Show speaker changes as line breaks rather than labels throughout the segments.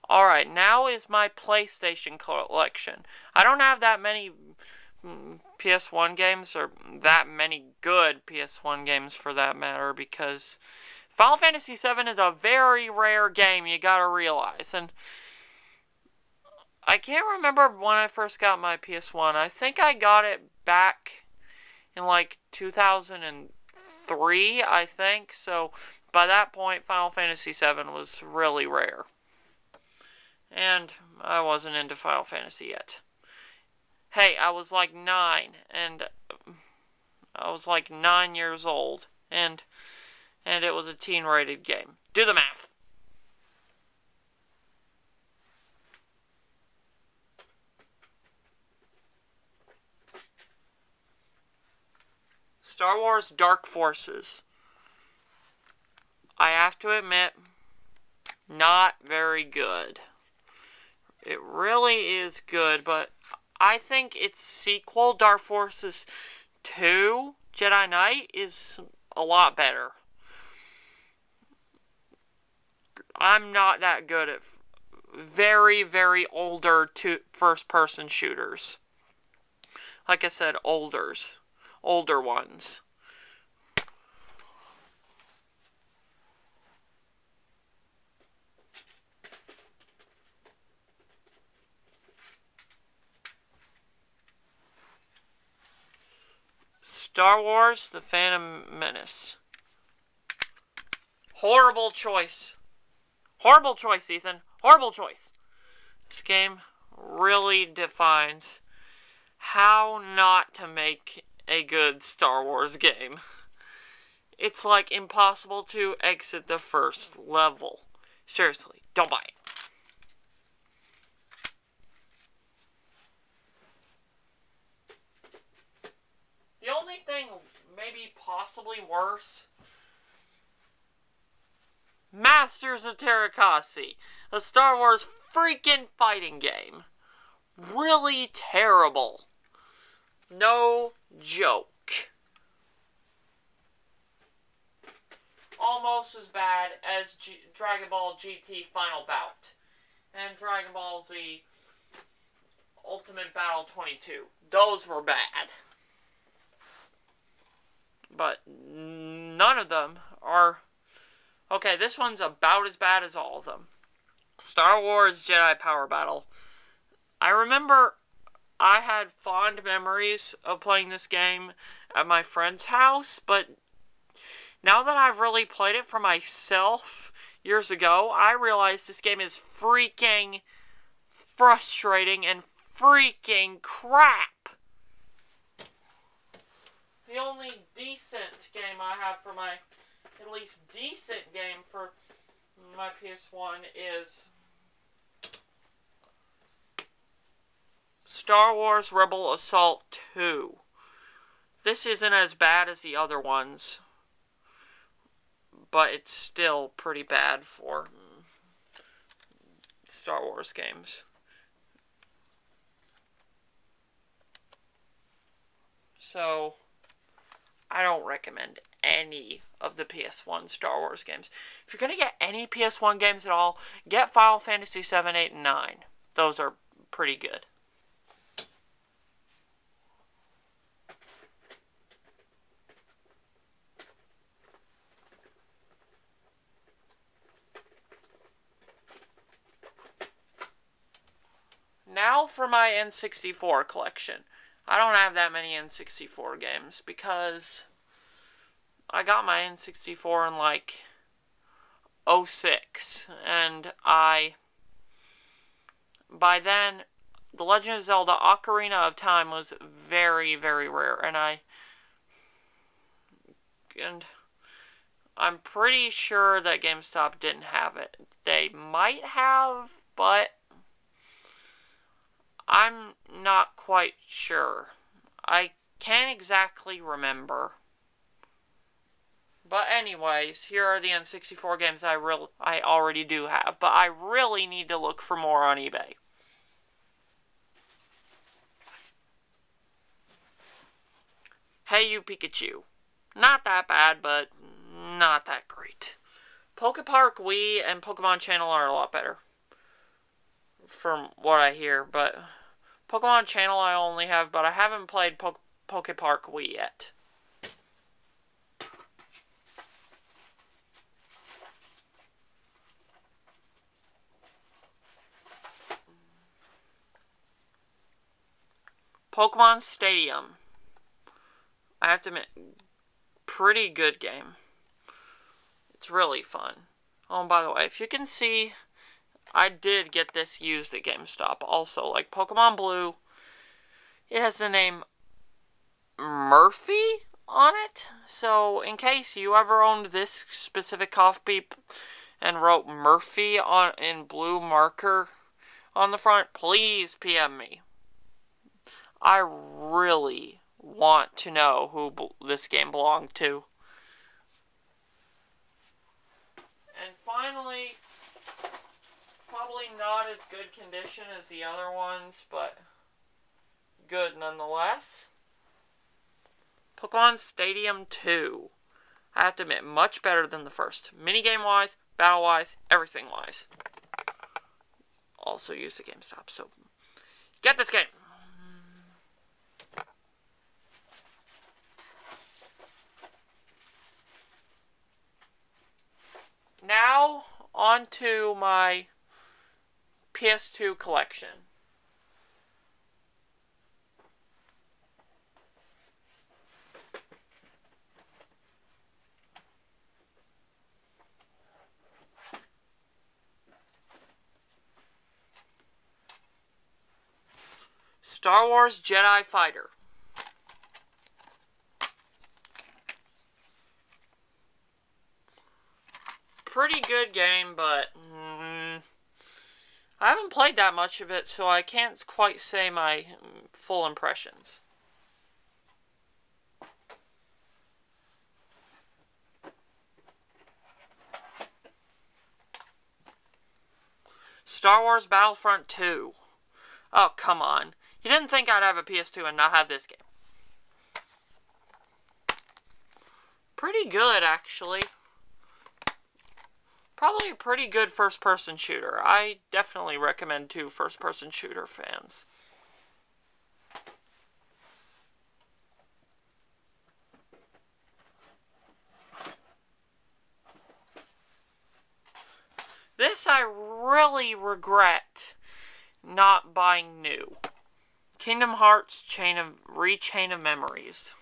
Alright, now is my PlayStation collection. I don't have that many PS1 games, or that many good PS1 games for that matter, because Final Fantasy VII is a very rare game, you gotta realize. And I can't remember when I first got my PS1. I think I got it back in like 2003, I think. So by that point, Final Fantasy VII was really rare. And I wasn't into Final Fantasy yet. Hey, I was like 9, and I was like 9 years old, and it was a teen-rated game. Do the math. Star Wars Dark Forces. I have to admit, not very good. It really is good, but I think its sequel, Dark Forces 2, Jedi Knight, is a lot better. I'm not that good at very, very older first-person shooters. Like I said, older ones. Star Wars: The Phantom Menace. Horrible choice. Horrible choice, Ethan. Horrible choice. This game really defines how not to make a good Star Wars game. It's like impossible to exit the first level. Seriously, don't buy it. The only thing maybe possibly worse, Masters of Terakasi, a Star Wars freaking fighting game. Really terrible. No joke. Almost as bad as Dragon Ball GT Final Bout and Dragon Ball Z Ultimate Battle 22. Those were bad. But none of them are... Okay, this one's about as bad as all of them. Star Wars Jedi Power Battle. I remember I had fond memories of playing this game at my friend's house, but now that I've really played it for myself years ago, I realize this game is freaking frustrating and freaking crap. The only decent game I have for my, at least decent game for my PS1 is Star Wars Rebel Assault 2. This isn't as bad as the other ones, but it's still pretty bad for Star Wars games. So I don't recommend any of the PS1 Star Wars games. If you're going to get any PS1 games at all, get Final Fantasy 7, 8, and 9. Those are pretty good. Now for my N64 collection. I don't have that many N64 games because I got my N64 in like 06, and by then The Legend of Zelda Ocarina of Time was very, very rare, and I'm pretty sure that GameStop didn't have it. They might have, but I'm not quite sure. I can't exactly remember. But anyways, here are the N64 games I already do have. But I really need to look for more on eBay. Hey You Pikachu. Not that bad, but not that great. Pokepark Wii and Pokemon Channel are a lot better. from what I hear, but Pokemon Channel I only have, but I haven't played Pokepark Wii yet. Pokemon Stadium. I have to admit, pretty good game. It's really fun. Oh, and by the way, if you can see, I did get this used at GameStop. Also, like Pokemon Blue, it has the name Murphy on it. So, in case you ever owned this specific copy and wrote Murphy in blue marker on the front, please PM me. I really want to know who this game belonged to. And finally, probably not as good condition as the other ones, but good nonetheless. Pokemon Stadium 2. I have to admit, much better than the first. Minigame-wise, battle-wise, everything-wise. Also used at GameStop, so get this game! Now, on to my PS2 collection. Star Wars Jedi Fighter. Pretty good game, but I haven't played that much of it, so I can't quite say my full impressions. Star Wars Battlefront 2. Oh, come on. You didn't think I'd have a PS2 and not have this game. Pretty good, actually. Probably a pretty good first-person shooter. I definitely recommend to first-person shooter fans. This I really regret not buying new. Kingdom Hearts Chain of Memories.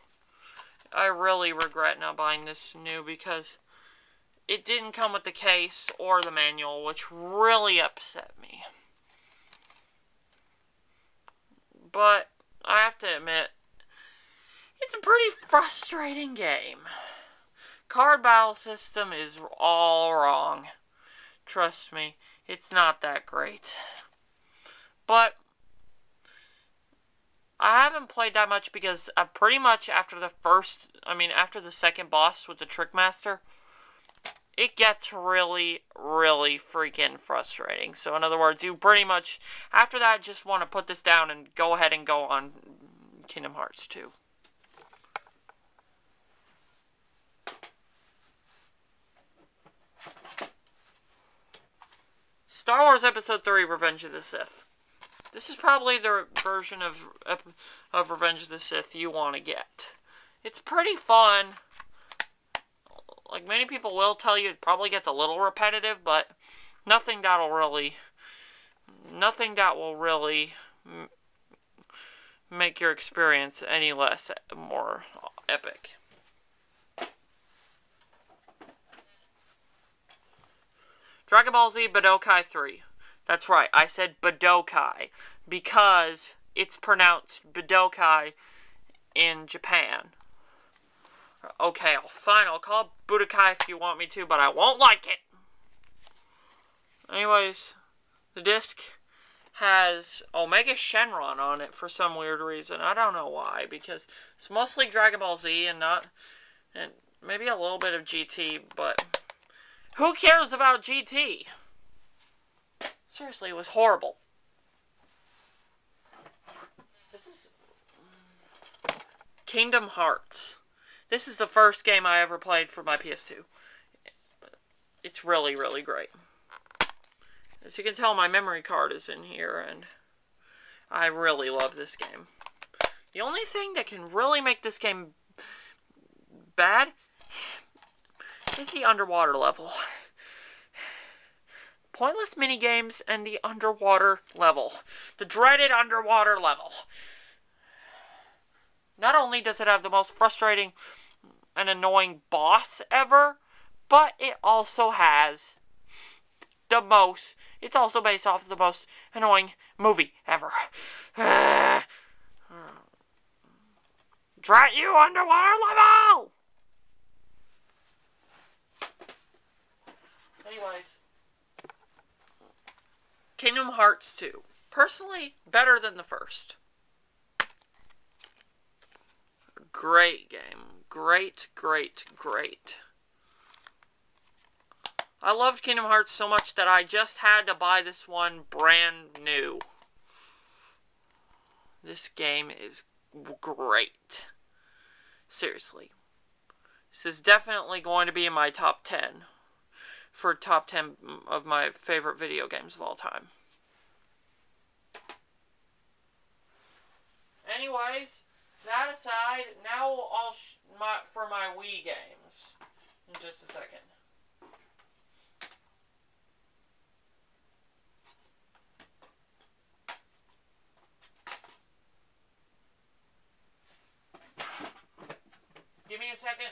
I really regret not buying this new because it didn't come with the case or the manual, which really upset me. But I have to admit, it's a pretty frustrating game. Card battle system is all wrong. Trust me, it's not that great. But I haven't played that much because pretty much after the second boss with the Trickmaster, it gets really, really freaking frustrating. So in other words, you pretty much, after that, just want to put this down and go ahead and go on Kingdom Hearts 2. Star Wars Episode 3, Revenge of the Sith. This is probably the version of Revenge of the Sith you want to get. It's pretty fun. Like many people will tell you, it probably gets a little repetitive, but nothing that will really make your experience any less more epic. Dragon Ball Z Budokai 3. That's right, I said Budokai because it's pronounced Budokai in Japan. Okay, I'll call it Budokai if you want me to, but I won't like it. Anyways, the disc has Omega Shenron on it for some weird reason. I don't know why, because it's mostly Dragon Ball Z and maybe a little bit of GT, but who cares about GT? Seriously, it was horrible. This is Kingdom Hearts. This is the first game I ever played for my PS2. It's really, really great. As you can tell, my memory card is in here, and I really love this game. The only thing that can really make this game bad is the underwater level. Pointless minigames and the underwater level. The dreaded underwater level. Not only does it have the most frustrating and annoying boss ever, but it also has the most... It's also based off the most annoying movie ever. Drat you, underwater level! Anyways, Kingdom Hearts 2. Personally, better than the first. Great game. Great, great, great. I loved Kingdom Hearts so much that I just had to buy this one brand new. This game is great. Seriously. This is definitely going to be in my top 10. For top 10 of my favorite video games of all time. Anyways, that aside, now for my Wii games. In just a second. Give me a second.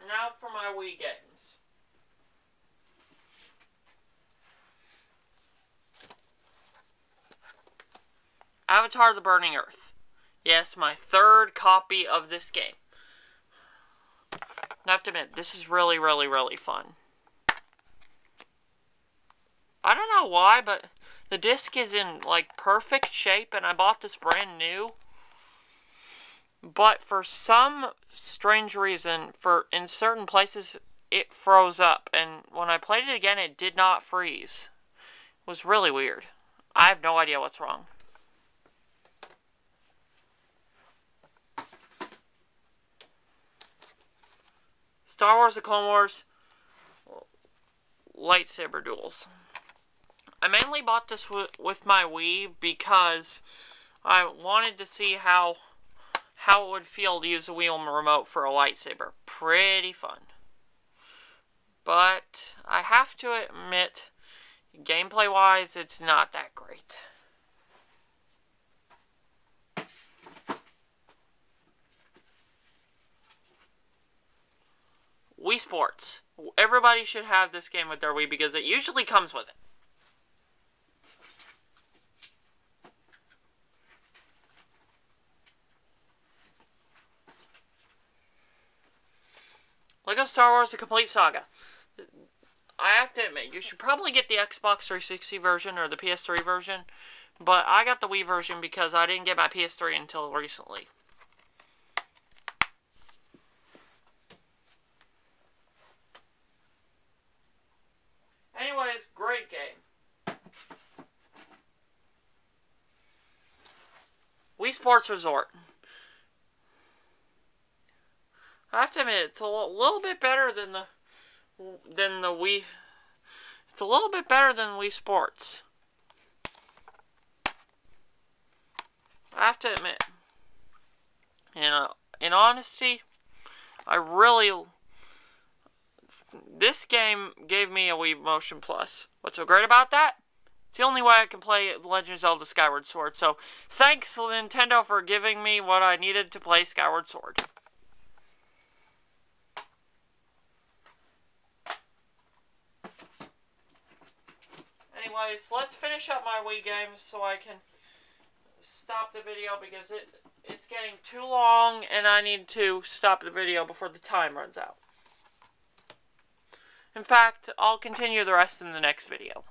Now for my Wii games. Avatar: The Burning Earth. Yes, my third copy of this game. I have to admit, this is really, really, really fun. I don't know why, but the disc is in, like, perfect shape, and I bought this brand new. But for some strange reason, in certain places, it froze up. And when I played it again, it did not freeze. It was really weird. I have no idea what's wrong. Star Wars: The Clone Wars lightsaber duels. I mainly bought this with my Wii because I wanted to see how it would feel to use a Wii remote for a lightsaber. Pretty fun. But I have to admit, gameplay-wise, it's not that great. Wii Sports. Everybody should have this game with their Wii because it usually comes with it. LEGO Star Wars: The Complete Saga. I have to admit, you should probably get the Xbox 360 version or the PS3 version, but I got the Wii version because I didn't get my PS3 until recently. Anyways, great game. Wii Sports Resort. I have to admit, it's a little bit better than the Wii. It's a little bit better than Wii Sports. I have to admit, in honesty, this game gave me a Wii Motion Plus. What's so great about that? It's the only way I can play Legend of Zelda Skyward Sword. So, thanks Nintendo for giving me what I needed to play Skyward Sword. Anyways, let's finish up my Wii games so I can stop the video because it's getting too long and I need to stop the video before the time runs out. In fact, I'll continue the rest in the next video.